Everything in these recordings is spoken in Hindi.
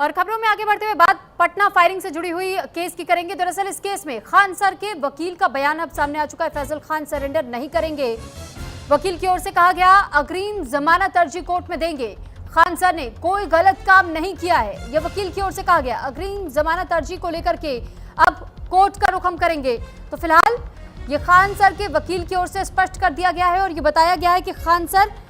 और खबरों में आगे बढ़ते हुए बात पटना फायरिंग से जुड़ी हुई केस की करेंगे। दरअसल इस केस में खान सर के वकील का बयान अब सामने आ चुका है। फैसल खान सरेंडर नहीं करेंगे। वकील की ओर से कहा गया अग्रिम जमानत अर्जी कोर्ट में देंगे। खान सर ने कोई गलत काम नहीं किया है, यह वकील की ओर से कहा गया। अग्रिम जमानत अर्जी को लेकर के अब कोर्ट का रुख हम करेंगे। तो फिलहाल ये खान सर के वकील की ओर से स्पष्ट कर दिया गया है और ये बताया गया है कि खान सर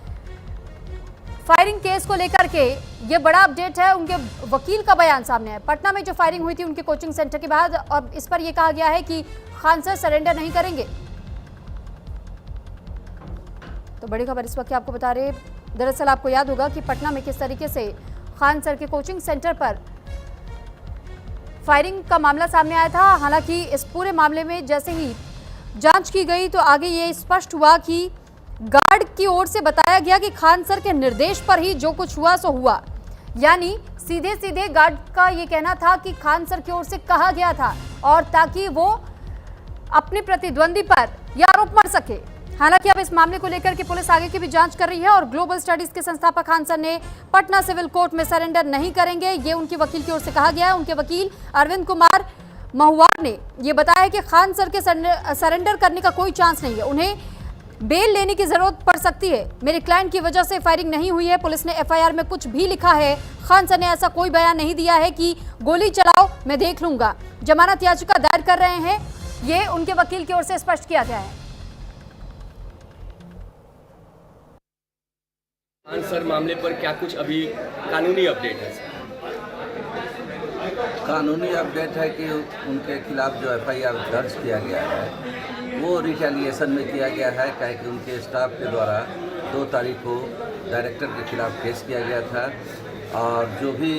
फायरिंग केस को लेकर के ये बड़ा अपडेट है। उनके वकील का बयान सामने है। पटना में जो फायरिंग हुई थी उनके कोचिंग सेंटर के बाद, अब इस पर यह कहा गया है कि खान सर सरेंडर नहीं करेंगे। तो बड़ी खबर इस वक्त आपको बता रहे, दरअसल आपको याद होगा कि पटना में किस तरीके से खान सर के कोचिंग सेंटर पर फायरिंग का मामला सामने आया था। हालांकि इस पूरे मामले में जैसे ही जांच की गई तो आगे ये स्पष्ट हुआ कि गार्ड की ओर से बताया गया कि खान सर के निर्देश पर ही जो कुछ हुआ सो हुआ। यानी सीधे सीधे गार्ड का ये कहना था कि खान सर की ओर से कहा गया था और ताकि वो अपने प्रतिद्वंदी पर यह आरोप मढ़ सके। हालांकि अब इस मामले को लेकर के पुलिस आगे की भी जांच कर रही है और ग्लोबल स्टडीज के संस्थापक खान सर ने पटना सिविल कोर्ट में सरेंडर नहीं करेंगे, ये उनके वकील की ओर से कहा गया है। उनके वकील अरविंद कुमार महुआर ने यह बताया कि खान सर के सरेंडर करने का कोई चांस नहीं है, उन्हें बेल लेने की जरूरत पड़ सकती है। मेरे क्लाइंट की वजह से फायरिंग नहीं हुई है। पुलिस ने एफआईआर में कुछ भी लिखा है। खान सर ने ऐसा कोई बयान नहीं दिया है कि गोली चलाओ मैं देख लूंगा। जमानत याचिका दायर कर रहे हैं, ये उनके वकील की ओर से स्पष्ट किया गया है। खान सर मामले पर क्या कुछ अभी कानूनी अपडेट है? कानूनी अपडेट है कि उनके खिलाफ जो एफआईआर दर्ज किया गया है वो रिटेलिएशन में किया गया है, क्या कि उनके स्टाफ के द्वारा 2 तारीख को डायरेक्टर के खिलाफ केस किया गया था और जो भी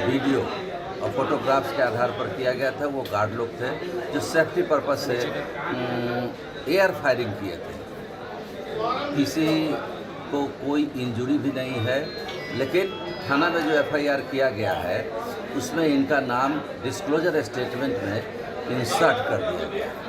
वीडियो और फोटोग्राफ्स के आधार पर किया गया था वो गार्ड लोग थे जो सेफ्टी पर्पज से एयर फायरिंग किए थे। किसी को कोई इंजरी भी नहीं है, लेकिन थाना में जो एफआईआर किया गया है उसमें इनका नाम डिस्क्लोजर स्टेटमेंट में इंसर्ट कर दिया गया है।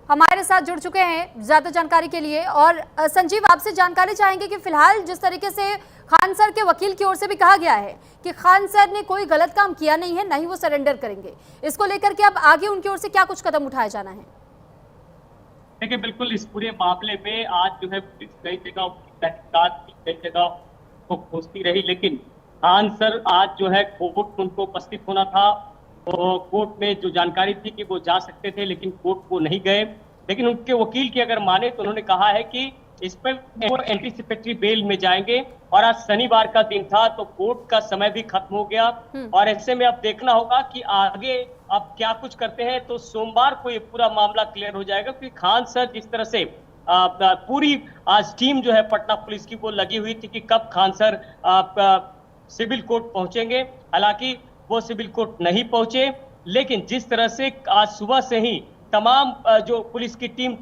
हमारे साथ जुड़ चुके हैं ज्यादा जानकारी के लिए। और संजीव, आपसे जानकारी चाहेंगे कि फिलहाल जिस तरीके से खान सर के वकील की ओर से भी कहा गया है कि खान सर ने कोई गलत काम किया नहीं है, नहीं वो सरेंडर करेंगे, इसको लेकर के अब आगे उनकी ओर से क्या कुछ कदम उठाया जाना है? देखिए, बिल्कुल इस पूरे मामले में आज जो है पुलिस कई जगह को खोजती रही, लेकिन खान सर आज जो है कोर्ट उनको उपस्थित होना था। तो कोर्ट में जो जानकारी थी कि वो जा सकते थे, लेकिन कोर्ट वो नहीं गए। लेकिन उनके वकील की अगर माने तो उन्होंने कहा है कि इस पर वो एंटीसिपेटरी बेल में जाएंगे और आज शनिवार का दिन था तो कोर्ट का समय भी खत्म हो गया और ऐसे में अब देखना होगा कि आगे अब क्या कुछ करते हैं। तो सोमवार को ये पूरा मामला क्लियर हो जाएगा, क्योंकि खान सर जिस तरह से पूरी आज टीम जो है पटना पुलिस की वो लगी हुई थी कि कब खान सर सिविल कोर्ट पहुंचेंगे। हालांकि वो सिविल कोर्ट नहीं पहुंचे, लेकिन जिस तरह से आज सुबह से ही तमाम जो पुलिस की टीम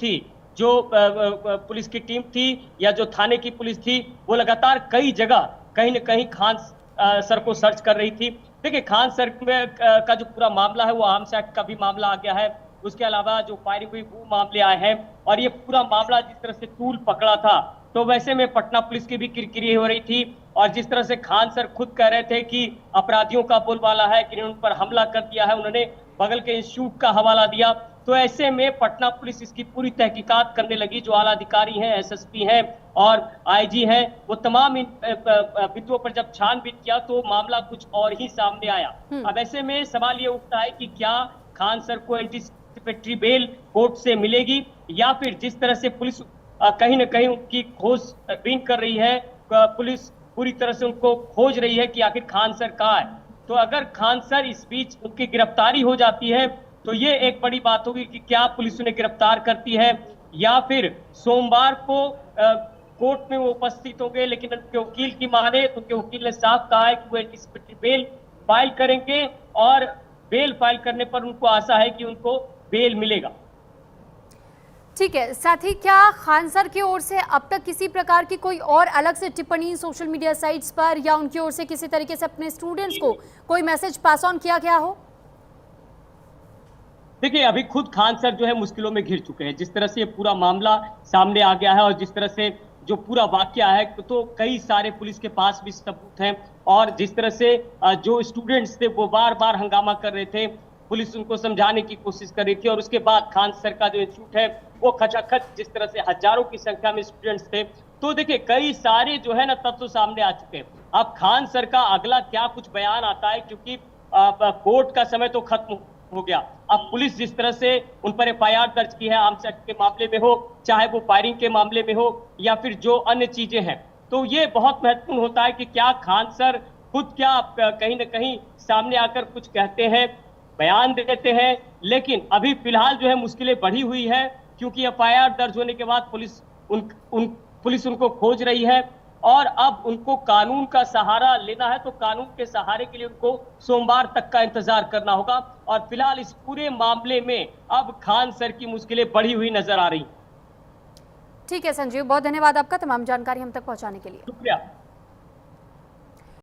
थी या जो थाने की पुलिस थी वो लगातार कई जगह कहीं न कहीं खान सर को सर्च कर रही थी। देखिए, खान सर का जो पूरा मामला है वो आर्म्स एक्ट का भी मामला आ गया है, उसके अलावा जो फायरिंग हुई वो मामले आए हैं और ये पूरा मामला जिस तरह से तूल पकड़ा था तो वैसे में पटना पुलिस की भी किरकिरी हो रही थी। और जिस तरह से खान सर खुद कह रहे थे कि अपराधियों का बोलबाला है कि उन पर हमला कर दिया है, उन्होंने बगल के इंस्टीट्यूट का हवाला दिया। तो ऐसे में पटना पुलिस इसकी पूरी तहकीकात करने लगी। जो आला अधिकारी हैं, एसएसपी हैं और आईजी हैं, वो तमाम इन बिंदुओं पर जब छानबीन किया तो मामला कुछ और ही सामने आया। अब ऐसे में सवाल ये उठता है कि क्या खान सर को एंटीसिपेटरी बेल कोर्ट से मिलेगी या फिर जिस तरह से पुलिस कहीं न कहीं उनकी खोजबीन कर रही है, पुलिस पूरी तरह से उनको खोज रही है कि आखिर खान सर कहाँ है। तो अगर खान सर इस बीच उनकी गिरफ्तारी हो जाती है तो ये एक बड़ी बात होगी कि क्या पुलिस उन्हें गिरफ्तार करती है या फिर सोमवार को कोर्ट में वो उपस्थित होंगे। लेकिन उनके वकील की माने तो उनके वकील ने साफ कहा है कि वो एंटीसिपेटरी बेल फाइल करेंगे और बेल फाइल करने पर उनको आशा है कि उनको बेल मिलेगा। ठीक है, साथ ही क्या खान सर की ओर से अब तक किसी प्रकार की कोई और अलग से टिप्पणी सोशल मीडिया साइट्स पर या उनकी ओर से किसी तरीके से अपने स्टूडेंट्स को कोई मैसेज पास ऑन किया गया हो? देखिए, अभी खुद खान सर जो है मुश्किलों में घिर चुके हैं। जिस तरह से ये पूरा मामला सामने आ गया है और जिस तरह से जो पूरा वाकया है, तो कई सारे पुलिस के पास भी सबूत हैं। और जिस तरह से जो स्टूडेंट्स थे वो बार बार हंगामा कर रहे थे, पुलिस उनको समझाने की कोशिश कर रही थी, और उसके बाद खान सर का जो इंस्टीट्यूट है वो खचाखच, जिस तरह से हजारों की संख्या में स्टूडेंट्स थे। तो देखिए कई सारे जो है ना तत्व सामने आ चुके हैं। अब खान सर का अगला क्या कुछ बयान आता है, क्योंकि कोर्ट का समय तो खत्म हो गया। अब पुलिस जिस तरह से उन पर एफआईआर दर्ज की है, आर्म्स एक्ट के मामले में हो, चाहे वो फायरिंग के मामले में हो, या फिर जो अन्य चीजें हैं, तो ये बहुत महत्वपूर्ण होता है कि क्या खान सर खुद क्या कहीं ना कहीं सामने आकर कुछ कहते हैं, बयान देते हैं। लेकिन अभी फिलहाल जो है मुश्किलें बढ़ी हुई है, क्योंकि एफआईआर दर्ज होने के बाद पुलिस उनको खोज रही है, और अब उनको कानून का सहारा लेना है। तो कानून के सहारे के लिए उनको सोमवार तक का इंतजार करना होगा। और फिलहाल इस पूरे मामले में अब खान सर की मुश्किलें बढ़ी हुई नजर आ रही। ठीक है संजीव, बहुत धन्यवाद आपका तमाम जानकारी हम तक पहुंचाने के लिए। शुक्रिया।